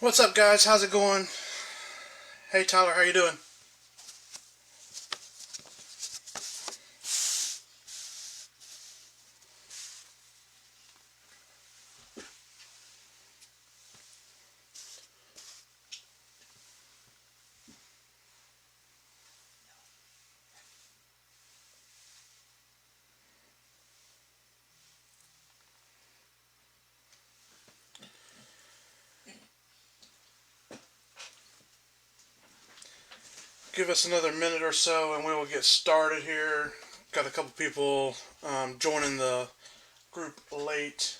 What's up, guys? How's it going? Hey, Tyler, how you doing? Give us another minute or so, and we will get started here. Got a couple people joining the group late.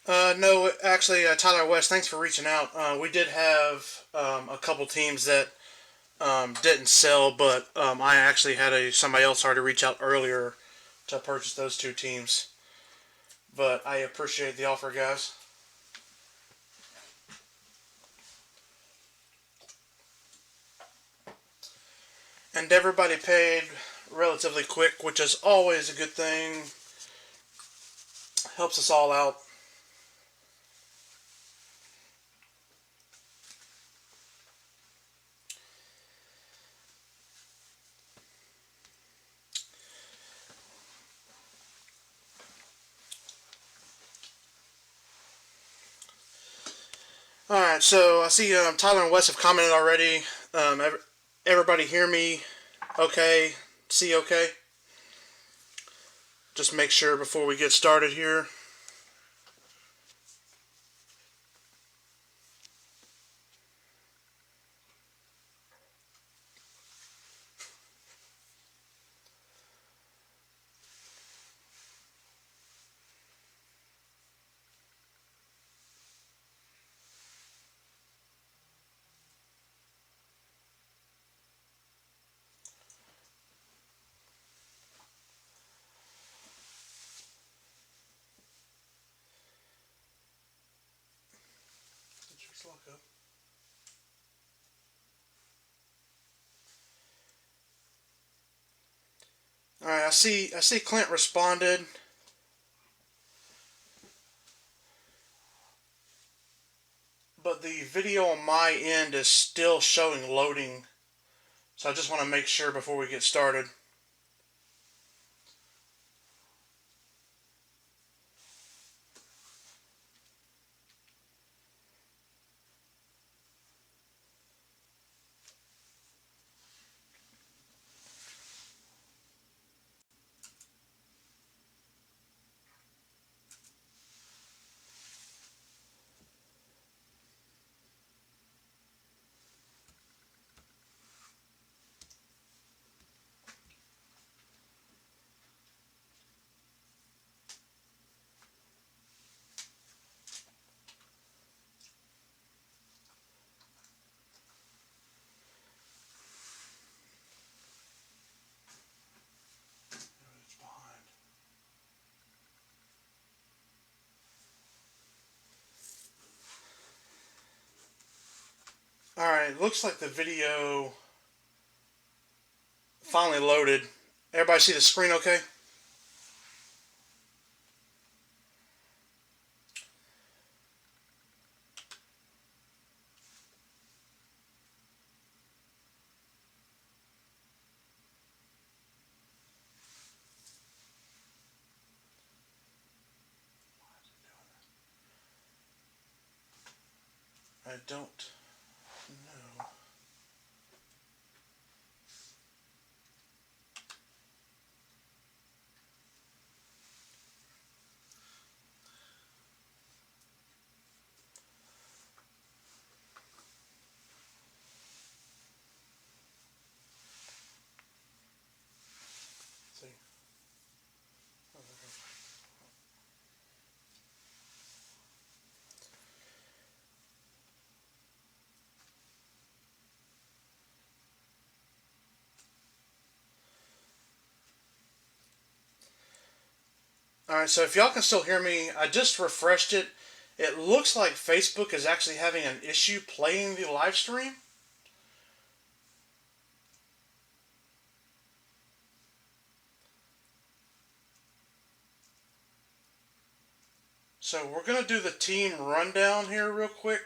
No, actually, Tyler West, thanks for reaching out. We did have a couple teams that didn't sell, but I actually had somebody else already reach out earlier to purchase those two teams. But I appreciate the offer, guys. And everybody paid relatively quick, which is always a good thing. Helps us all out. All right, so I see Tyler and Wes have commented already. Everybody hear me? Okay. See okay? Just make sure before we get started here. All right, I see Clint responded, but the video on my end is still showing loading. So I just want to make sure before we get started. It's behind. All right, looks like the video finally loaded. Everybody see the screen okay? I don't know. Let's see. Oh, all right, so if y'all can still hear me, I just refreshed it, It looks like Facebook is actually having an issue playing the live stream. So we're going to do the team rundown here real quick.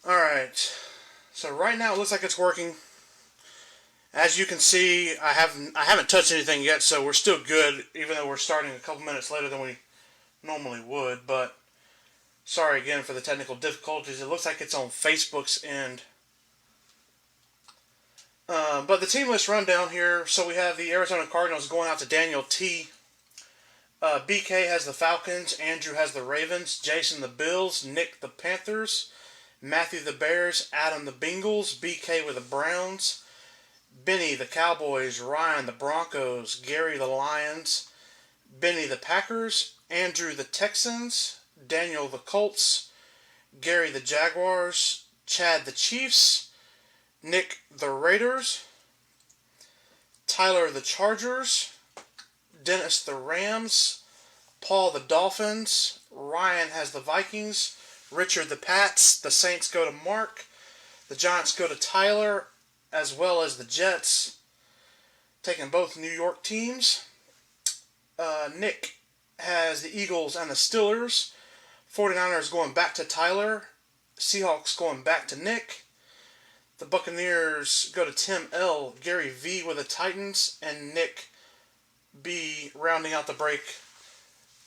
Alright, so right now it looks like it's working. As you can see, I haven't touched anything yet, so we're still good, even though we're starting a couple minutes later than we normally would. But sorry again for the technical difficulties. It looks like it's on Facebook's end. But the team list rundown here. So we have the Arizona Cardinals going out to Daniel T. BK has the Falcons. Andrew has the Ravens. Jason the Bills. Nick the Panthers. Matthew the Bears. Adam the Bengals. BK with the Browns. Benny the Cowboys. Ryan the Broncos. Gary the Lions. Benny the Packers. Andrew the Texans. Daniel the Colts. Gary the Jaguars. Chad the Chiefs. Nick the Raiders. Tyler the Chargers. Dennis the Rams. Paul the Dolphins. Ryan has the Vikings. Richard the Pats. The Saints go to Mark. The Giants go to Tyler, as well as the Jets, taking both New York teams. Nick has the Eagles and the Steelers. 49ers going back to Tyler. Seahawks going back to Nick. The Buccaneers go to Tim L. Gary V with the Titans. And Nick B rounding out the break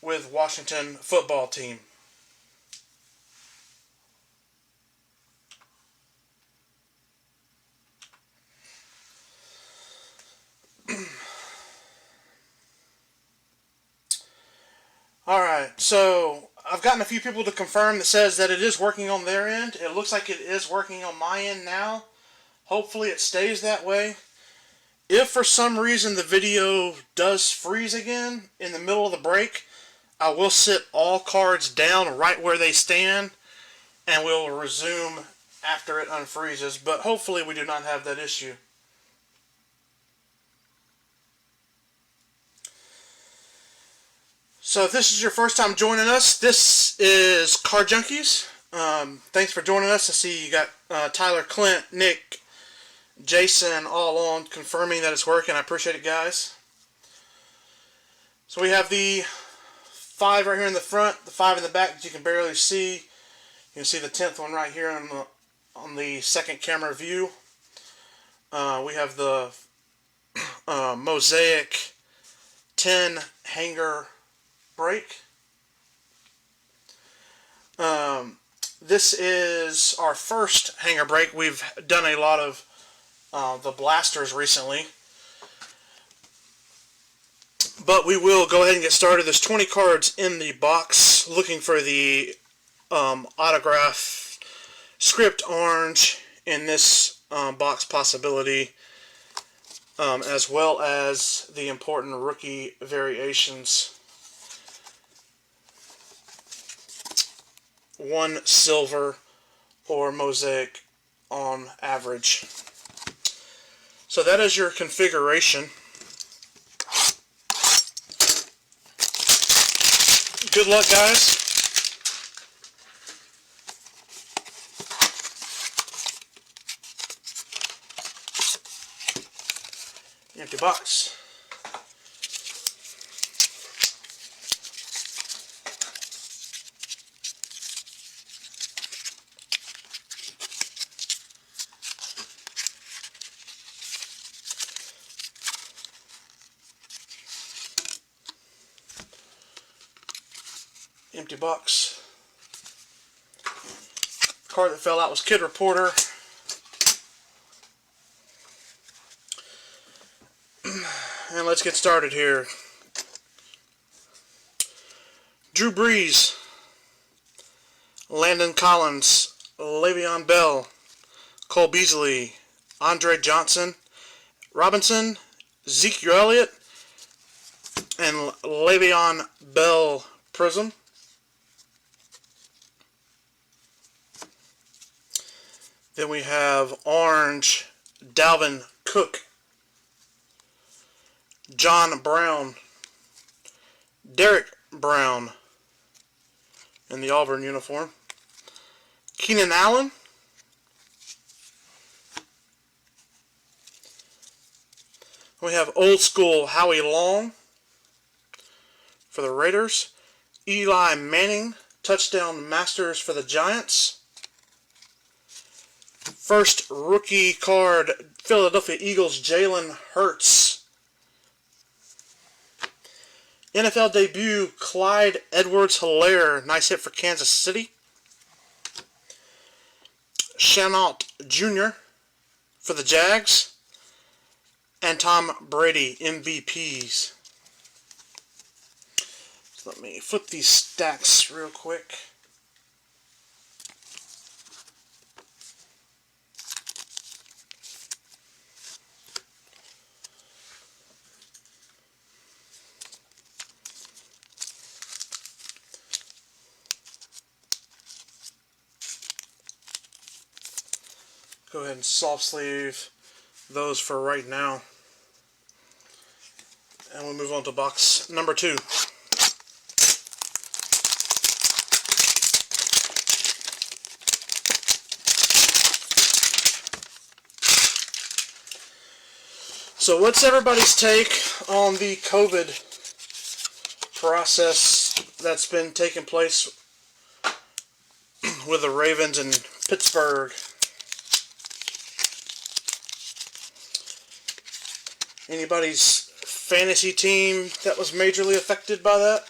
with Washington football team. Alright, so I've gotten a few people to confirm that says that it is working on their end. It looks like it is working on my end now. Hopefully it stays that way. If for some reason the video does freeze again in the middle of the break, I will sit all cards down right where they stand and we'll resume after it unfreezes. But hopefully we do not have that issue. So if this is your first time joining us, this is Card Junkies. Thanks for joining us. I see you got Tyler, Clint, Nick, Jason all on confirming that it's working. I appreciate it, guys. So we have the 5 right here in the front, the 5 in the back that you can barely see. You can see the 10th one right here on the second camera view. We have the Mosaic 10 Hanger break. This is our first hanger break. We've done a lot of the blasters recently, but we will go ahead and get started. There's 20 cards in the box. Looking for the autograph script orange in this box possibility, as well as the important rookie variations. 1 silver or mosaic on average. So that is your configuration. Good luck, guys. Empty box. Empty box. The card that fell out was Kid Reporter. And let's get started here. Drew Brees, Landon Collins, Le'Veon Bell, Cole Beasley, Andre Johnson, Robinson, Zeke Elliott, and Le'Veon Bell Prism. Then we have orange, Dalvin Cook, John Brown, Derek Brown in the Auburn uniform, Keenan Allen, we have old school Howie Long for the Raiders, Eli Manning, touchdown masters for the Giants, first rookie card, Philadelphia Eagles, Jalen Hurts, NFL debut, Clyde Edwards-Helaire, nice hit for Kansas City, Shenault Jr. for the Jags, and Tom Brady, MVPs. So let me flip these stacks real quick. Go ahead and soft sleeve those for right now. And we'll move on to box number 2. So what's everybody's take on the COVID process that's been taking place with the Ravens in Pittsburgh? Anybody's fantasy team that was majorly affected by that?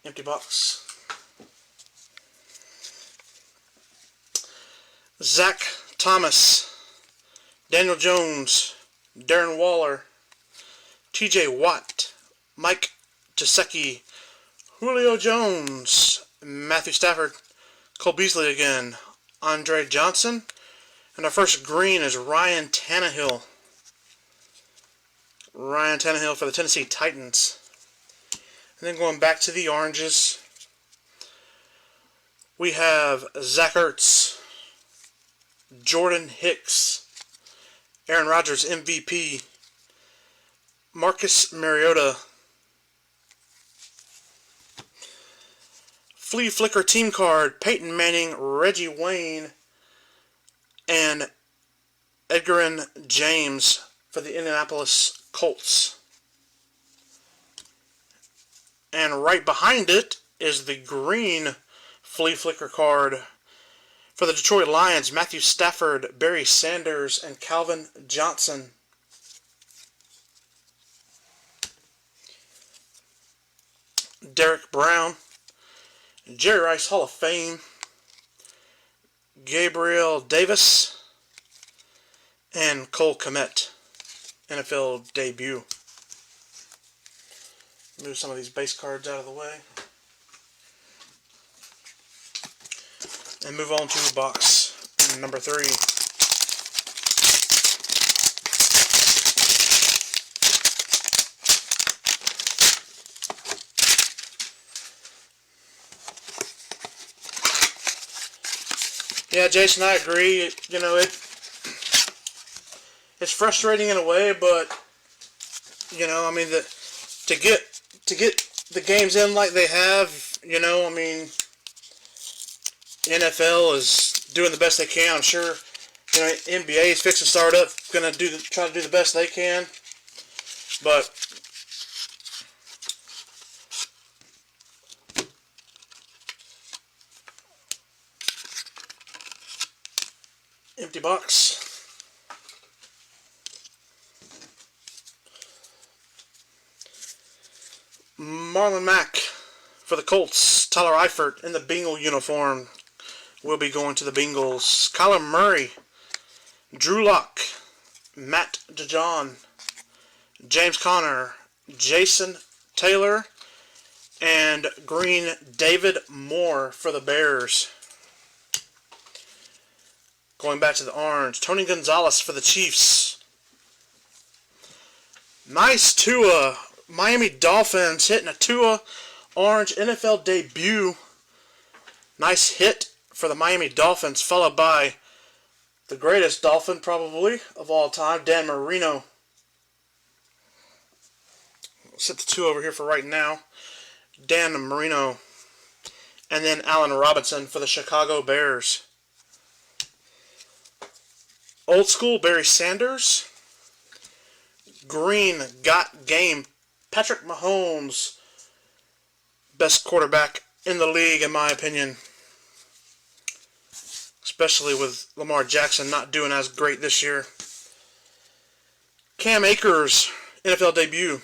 Empty box. Zach Thomas, Daniel Jones, Darren Waller, TJ Watt, Mike Gesicki, Julio Jones, Matthew Stafford, Cole Beasley again, Andre Johnson, and our first green is Ryan Tannehill. Ryan Tannehill for the Tennessee Titans. And then going back to the oranges, we have Zach Ertz, Jordan Hicks, Aaron Rodgers MVP, Marcus Mariota, Flea Flicker team card, Peyton Manning, Reggie Wayne, and Edgerrin James for the Indianapolis Colts. And right behind it is the green Flea Flicker card for the Detroit Lions, Matthew Stafford, Barry Sanders, and Calvin Johnson. Derek Brown, Jerry Rice Hall of Fame, Gabriel Davis, and Cole Kmet, NFL debut. Move some of these base cards out of the way. And move on to box number 3. Yeah, Jason, I agree. You know, it's frustrating in a way, but you know, I mean, to get the games in like they have, you know, I mean, NFL is doing the best they can. I'm sure, you know, NBA is fixing to start up, try to do the best they can, but empty box. Marlon Mack for the Colts. Tyler Eifert in the Bengal uniform will be going to the Bengals. Kyler Murray, Drew Lock, Matt DeJohn, James Conner, Jason Taylor, and green David Moore for the Bears. Going back to the orange, Tony Gonzalez for the Chiefs. Nice Tua. Miami Dolphins hitting a Tua Orange NFL debut. Nice hit for the Miami Dolphins, followed by the greatest Dolphin probably of all time, Dan Marino. I'll set the two over here for right now. Dan Marino. And then Allen Robinson for the Chicago Bears. Old school, Barry Sanders. Green got game. Patrick Mahomes, best quarterback in the league in my opinion. Especially with Lamar Jackson not doing as great this year. Cam Akers, NFL debut.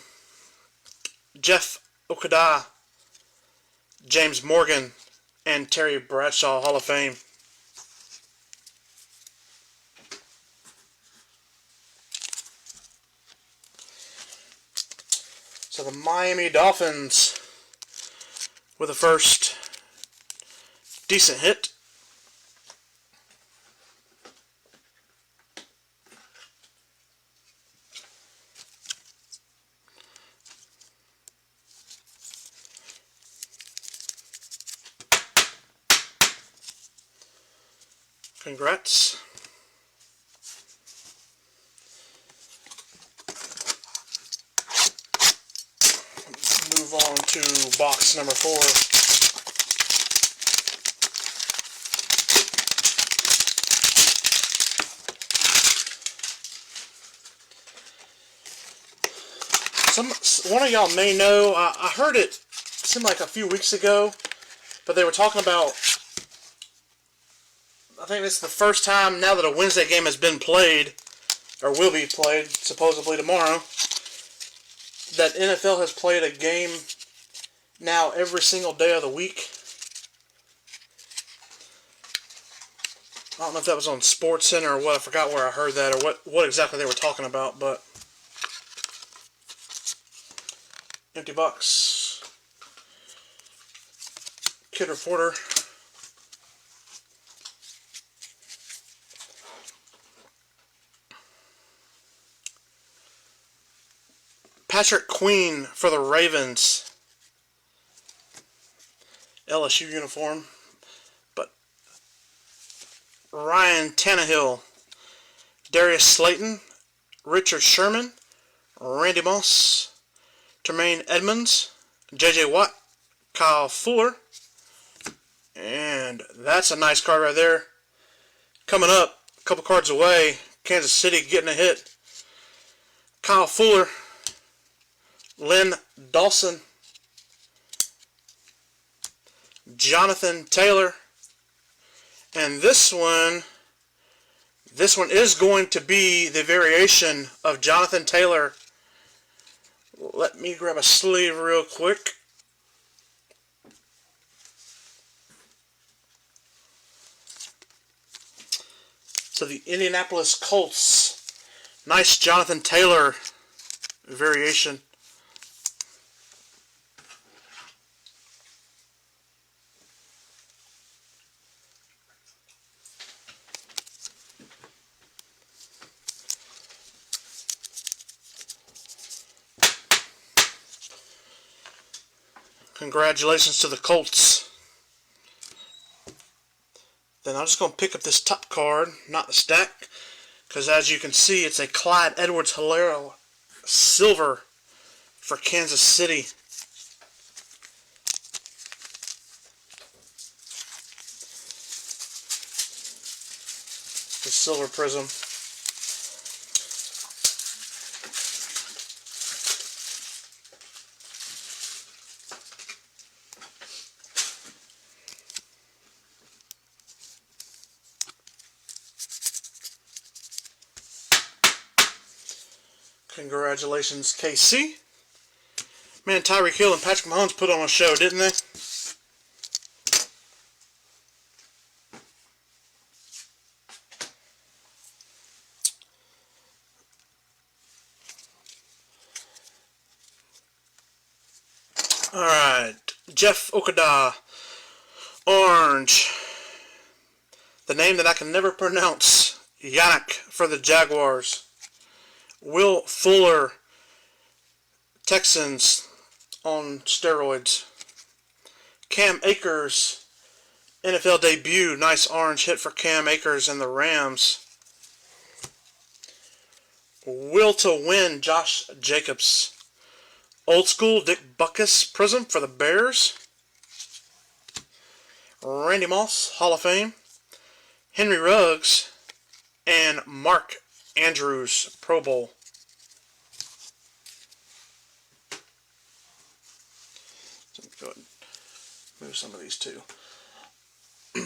Jeff Okudah, James Morgan, and Terry Bradshaw, Hall of Fame. So the Miami Dolphins with the first decent hit. Congrats. Move on to box number 4. One of y'all may know, I heard it seemed like a few weeks ago, but they were talking about, I think this is the first time now that a Wednesday game has been played, or will be played, supposedly tomorrow, that NFL has played a game now every single day of the week. I don't know if that was on SportsCenter or what. I forgot where I heard that or what exactly they were talking about, but empty box. Kid Reporter. Patrick Queen for the Ravens. LSU uniform. But Ryan Tannehill, Darius Slayton, Richard Sherman, Randy Moss, Tremaine Edmonds, J.J. Watt, Kyle Fuller. And that's a nice card right there. Coming up, a couple cards away, Kansas City getting a hit. Kyle Fuller, Lynn Dawson, Jonathan Taylor, and this one is going to be the variation of Jonathan Taylor. Let me grab a sleeve real quick. So the Indianapolis Colts, nice Jonathan Taylor variation. Congratulations to the Colts. Then I'm just going to pick up this top card, not the stack, because as you can see, it's a Clyde Edwards-Helaire silver for Kansas City. The silver prism. Congratulations, KC. Man, Tyreek Hill and Patrick Mahomes put on a show, didn't they? Alright, Jeff Okudah, orange. The name that I can never pronounce, Yannick for the Jaguars. Will Fuller, Texans on steroids. Cam Akers, NFL debut. Nice orange hit for Cam Akers and the Rams. Will to win, Josh Jacobs. Old school, Dick Butkus Prism for the Bears. Randy Moss, Hall of Fame. Henry Ruggs. And Mark Andrews, Pro Bowl. So go ahead and move some of these too.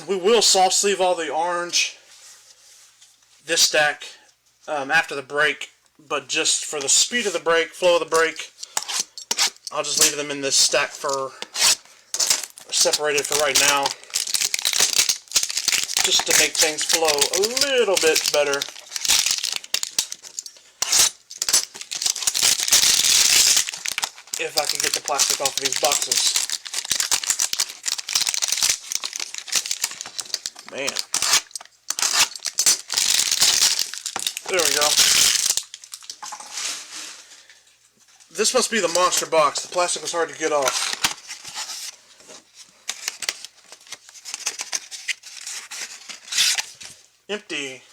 We will soft sleeve all the orange this stack after the break, but just for the speed of the break, flow of the break, I'll just leave them in this stack for separated for right now, just to make things flow a little bit better. If I can get the plastic off of these boxes. Man. There we go. This must be the monster box. The plastic was hard to get off. Empty.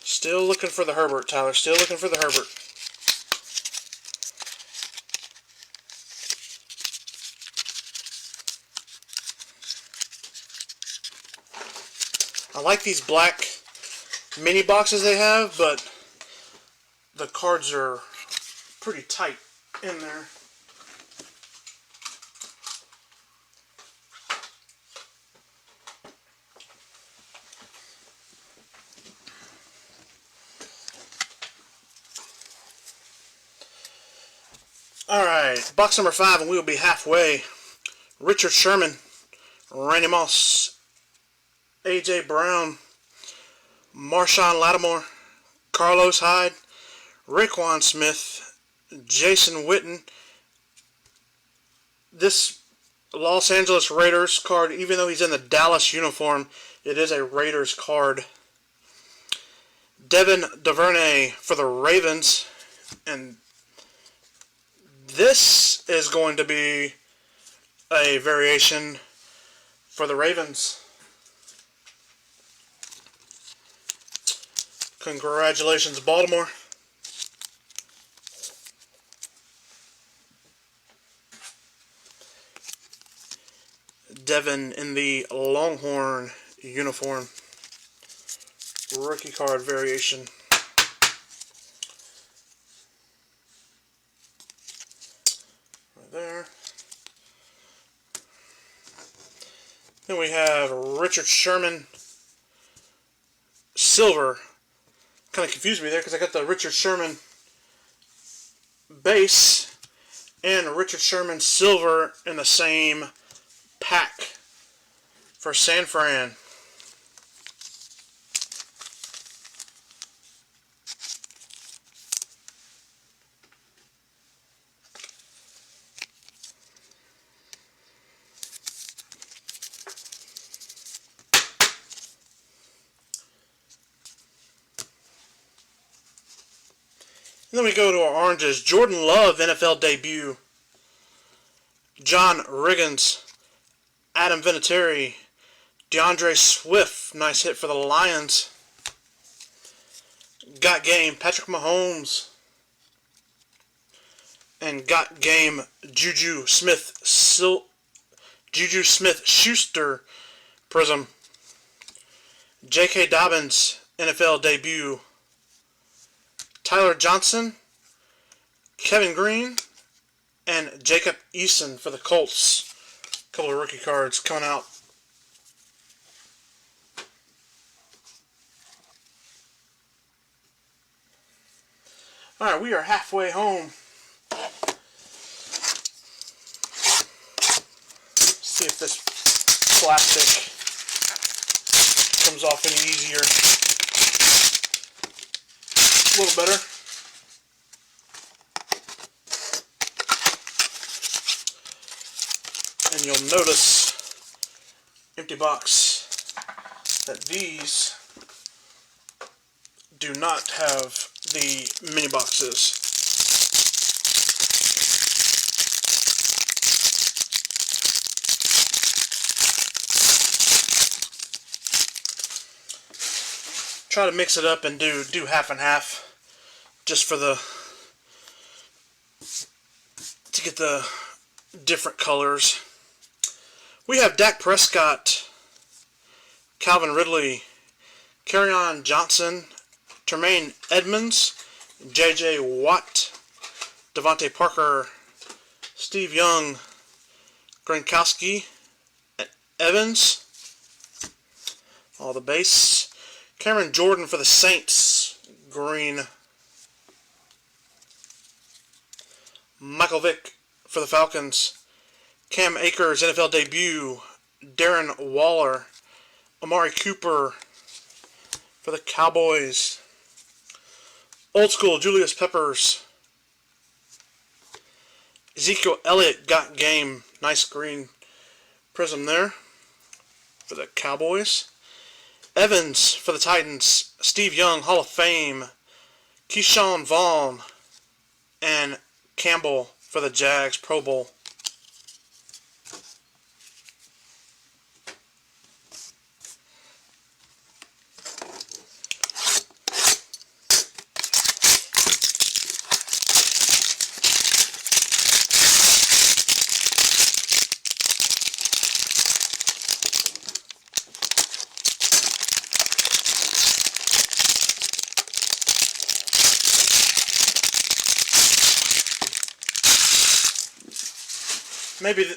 Still looking for the Herbert, Tyler. Still looking for the Herbert. I like these black mini boxes they have, but the cards are pretty tight in there. Alright, box number 5, and we will be halfway. Richard Sherman, Randy Moss, A.J. Brown, Marshawn Lattimore, Carlos Hyde, Raekwon Smith, Jason Witten. This Los Angeles Raiders card, even though he's in the Dallas uniform, it is a Raiders card. Devin DuVernay for the Ravens, and this is going to be a variation for the Ravens. Congratulations, Baltimore. Devin in the Longhorn uniform. Rookie card variation. Right there. Then we have Richard Sherman. Silver. Kind of confused me there because I got the Richard Sherman base and Richard Sherman silver in the same pack for San Fran. And then we go to our oranges. Jordan Love, NFL debut. John Riggins. Adam Vinatieri. DeAndre Swift. Nice hit for the Lions. Got game. Patrick Mahomes. And got game. Juju Smith-Schuster Prism. J.K. Dobbins. NFL debut. Tyler Johnson, Kevin Green, and Jacob Eason for the Colts. A couple of rookie cards coming out. Alright, we are halfway home. Let's see if this plastic comes off any easier. A little better. And you'll notice empty box that these do not have the mini boxes. Try to mix it up and do half and half, just for to get the different colors. We have Dak Prescott, Calvin Ridley, Kerryon Johnson, Tremaine Edmonds, J.J. Watt, Devontae Parker, Steve Young, Gronkowski, Evans, all the base. Cameron Jordan for the Saints, green. Michael Vick for the Falcons. Cam Akers, NFL debut. Darren Waller. Amari Cooper for the Cowboys. Old school, Julius Peppers. Ezekiel Elliott got game. Nice green prism there for the Cowboys. Evans for the Titans. Steve Young, Hall of Fame. Keyshawn Vaughn and Campbell for the Jags, Pro Bowl.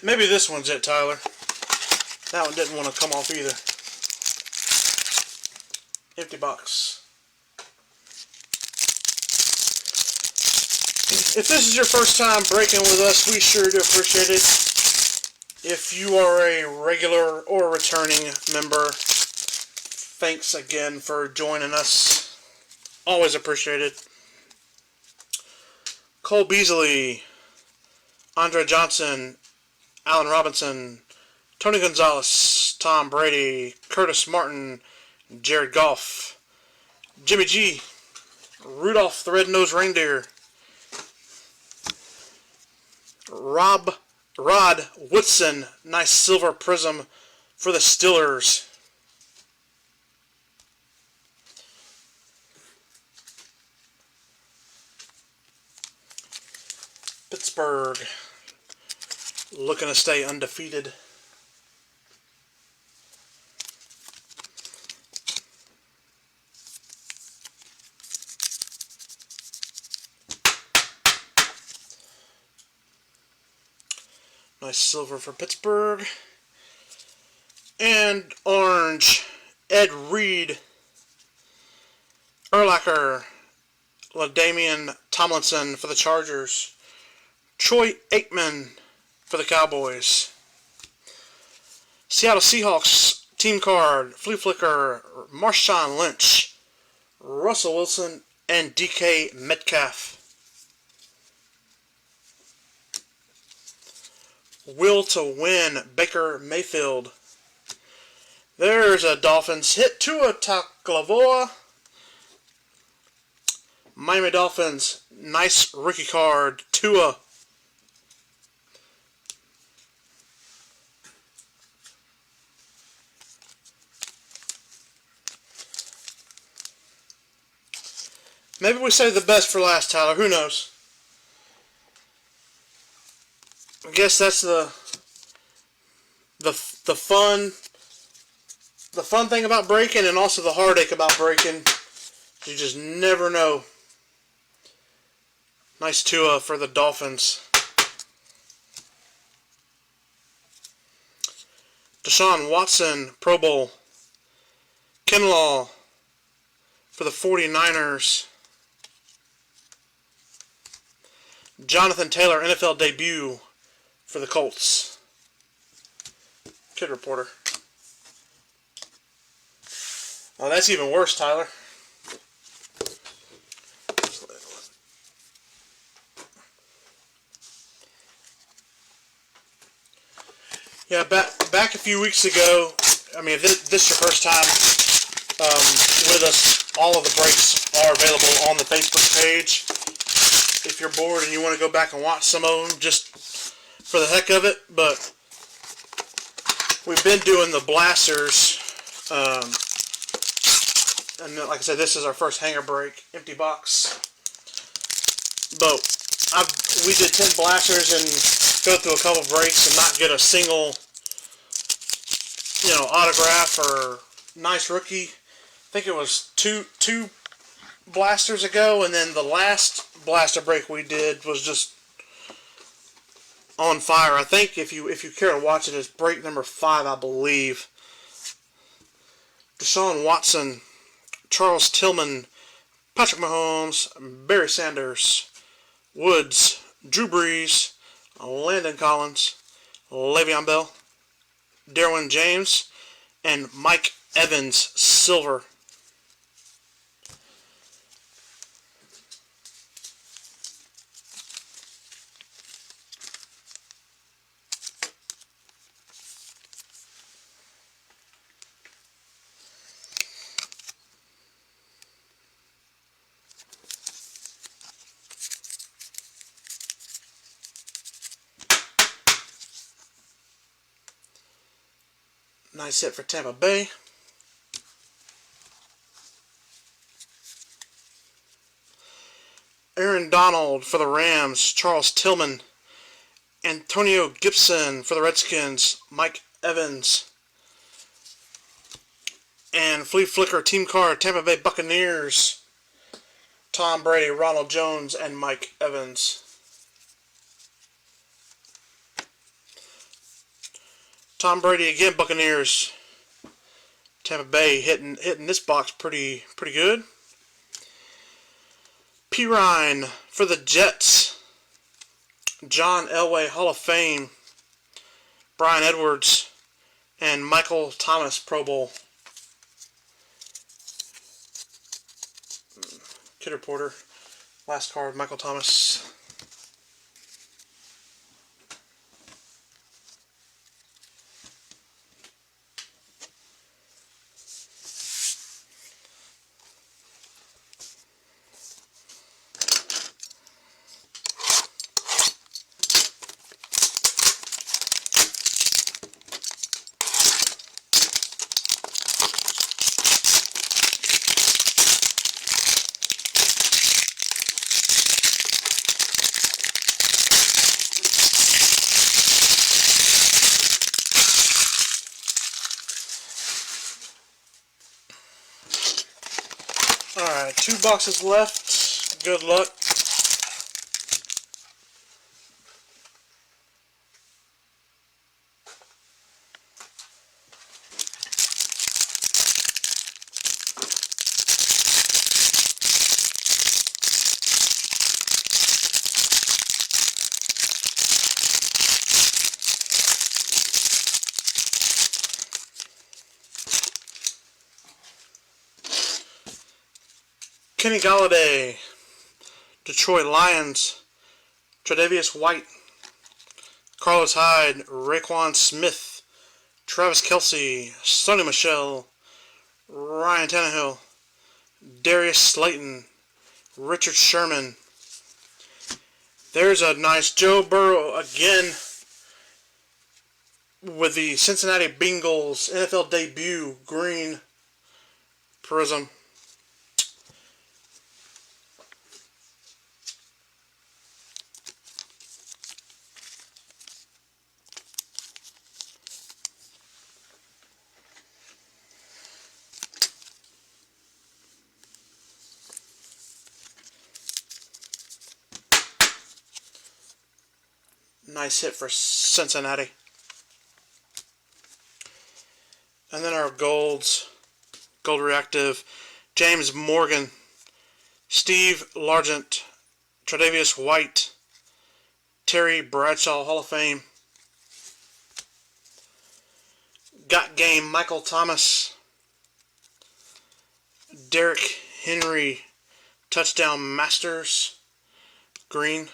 Maybe this one's it, Tyler. That one didn't want to come off either. Empty box. If this is your first time breaking with us, we sure do appreciate it. If you are a regular or returning member, thanks again for joining us. Always appreciate it. Cole Beasley, Andre Johnson, Allen Robinson, Tony Gonzalez, Tom Brady, Curtis Martin, Jared Goff, Jimmy G, Rudolph the Red-Nosed Reindeer, Rod Woodson, nice silver prism for the Steelers. Pittsburgh, looking to stay undefeated. Nice silver for Pittsburgh. And orange, Ed Reed, Urlacher, LaDainian Tomlinson for the Chargers, Troy Aikman for the Cowboys. Seattle Seahawks team card, Flea Flicker, Marshawn Lynch, Russell Wilson, and DK Metcalf. Will to win, Baker Mayfield. There's a Dolphins hit. Tua Tagovailoa. Miami Dolphins, nice rookie card, Tua. Maybe we save the best for last, Tyler. Who knows? I guess that's the fun thing about breaking, and also the heartache about breaking. You just never know. Nice Tua for the Dolphins. Deshaun Watson, Pro Bowl. Kinlaw for the 49ers. Jonathan Taylor, NFL debut for the Colts. Kid Reporter. Oh, that's even worse, Tyler. Yeah, back a few weeks ago, I mean, if this is your first time with us. All of the breaks are available on the Facebook page. If you're bored and you want to go back and watch some of them just for the heck of it. But we've been doing the blasters. And like I said, this is our first hanger break, empty box. But we did 10 blasters and go through a couple breaks and not get a single, autograph or nice rookie. I think it was two blasters ago, and then the last blaster break we did was just on fire. I think if you care to watch it, it's break number 5, I believe. Deshaun Watson, Charles Tillman, Patrick Mahomes, Barry Sanders, Woods, Drew Brees, Landon Collins, Le'Veon Bell, Derwin James, and Mike Evans, silver. Nice hit for Tampa Bay. Aaron Donald for the Rams, Charles Tillman. Antonio Gibson for the Redskins, Mike Evans. And Flea Flicker team card, Tampa Bay Buccaneers, Tom Brady, Ronald Jones, and Mike Evans. Tom Brady again, Buccaneers. Tampa Bay hitting this box pretty good. P. Ryan for the Jets. John Elway, Hall of Fame. Brian Edwards and Michael Thomas, Pro Bowl. Kidder Porter. Last card, Michael Thomas. Alright, 2 boxes left. Good luck. Kenny Golladay, Detroit Lions, Tre'Davious White, Carlos Hyde, Raekwon Smith, Travis Kelce, Sony Michel, Ryan Tannehill, Darius Slayton, Richard Sherman. There's a nice Joe Burrow again with the Cincinnati Bengals NFL debut green prism. Nice hit for Cincinnati. And then our golds. Gold reactive. James Morgan. Steve Largent. Tre'Davious White. Terry Bradshaw, Hall of Fame. Got game, Michael Thomas. Derrick Henry. Touchdown Masters. Green.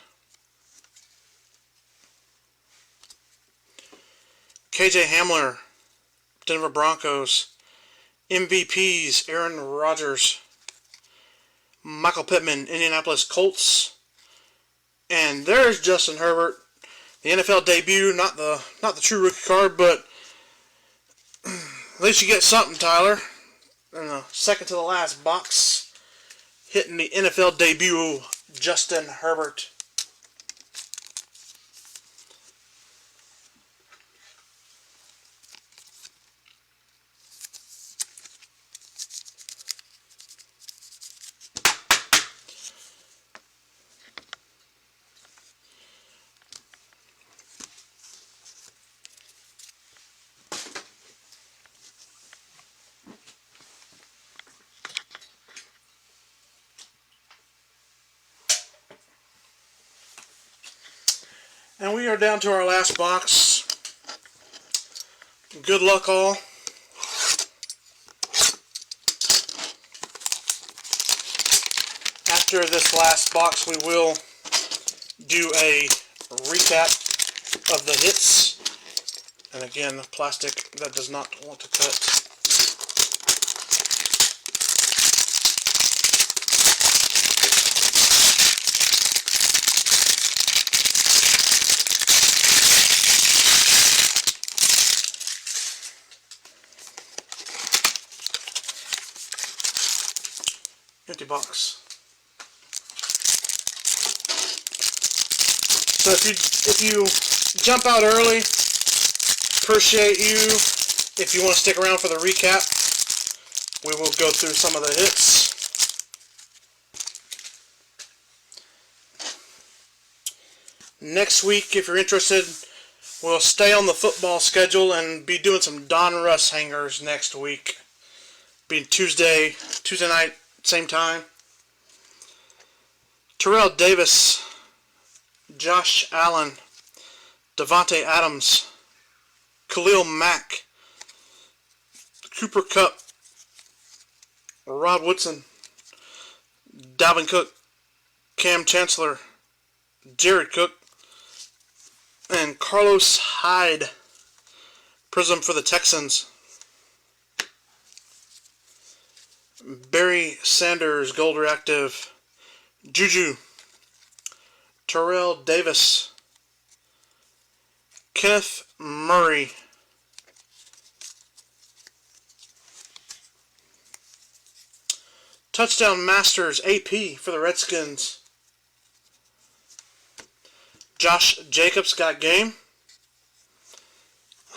KJ Hamler, Denver Broncos. MVPs, Aaron Rodgers, Michael Pittman, Indianapolis Colts. And there's Justin Herbert, the NFL debut, not the true rookie card, but at least you get something, Tyler. And the second to the last box, hitting the NFL debut, Justin Herbert. And we are down to our last box. Good luck, all. After this last box, we will do a recap of the hits. And again, plastic that does not want to cut. Empty box. So if you jump out early, appreciate you. If you want to stick around for the recap, we will go through some of the hits. Next week, if you're interested, we'll stay on the football schedule and be doing some Don Russ hangers next week. Being Tuesday night, same time. Terrell Davis, Josh Allen, Devontae Adams, Khalil Mack, Cooper Kupp, Rod Woodson, Dalvin Cook, Cam Chancellor, Jared Cook, and Carlos Hyde, Prism for the Texans. Barry Sanders, Gold Reactive, Juju, Terrell Davis, Kenneth Murray, Touchdown Masters, AP for the Redskins, Josh Jacobs got game.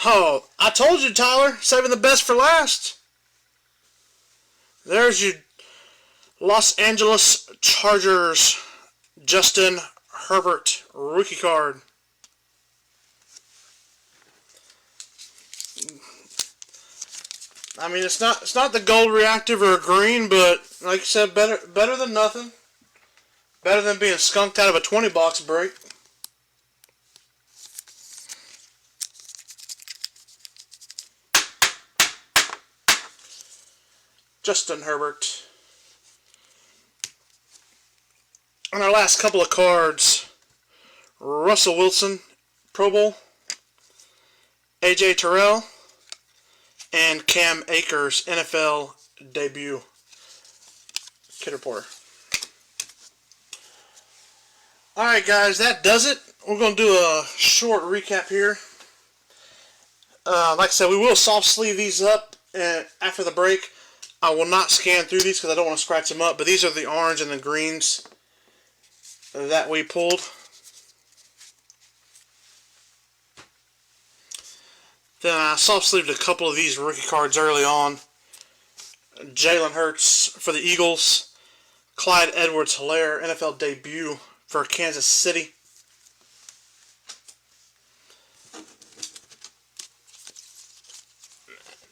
Oh, I told you, Tyler, saving the best for last. There's your Los Angeles Chargers, Justin Herbert, rookie card. I mean, it's not the gold reactive or green, but like I said, better than nothing. Better than being skunked out of a 20-box break. Justin Herbert. On our last couple of cards, Russell Wilson, Pro Bowl, AJ Terrell, and Cam Akers, NFL debut. Kid Reporter. Alright guys, that does it. We're going to do a short recap here. Like I said, we will soft sleeve these up after the break. I will not scan through these because I don't want to scratch them up, but these are the orange and the greens that we pulled. Then I soft sleeved a couple of these rookie cards early on. Jalen Hurts for the Eagles. Clyde Edwards-Helaire, NFL debut for Kansas City.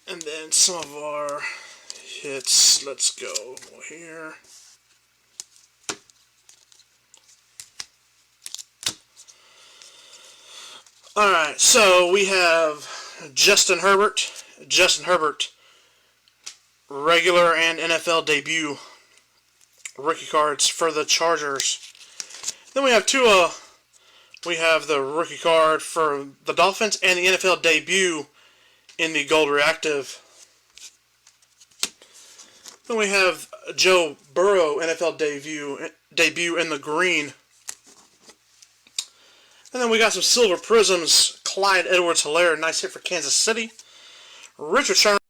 And then some of our hits. Let's go here. Alright, so we have Justin Herbert, regular and NFL debut rookie cards for the Chargers. Then we have we have the rookie card for the Dolphins and the NFL debut in the gold reactive. Then we have Joe Burrow NFL debut in the green. And then we got some silver prisms. Clyde Edwards-Helaire, nice hit for Kansas City. Richard Sherman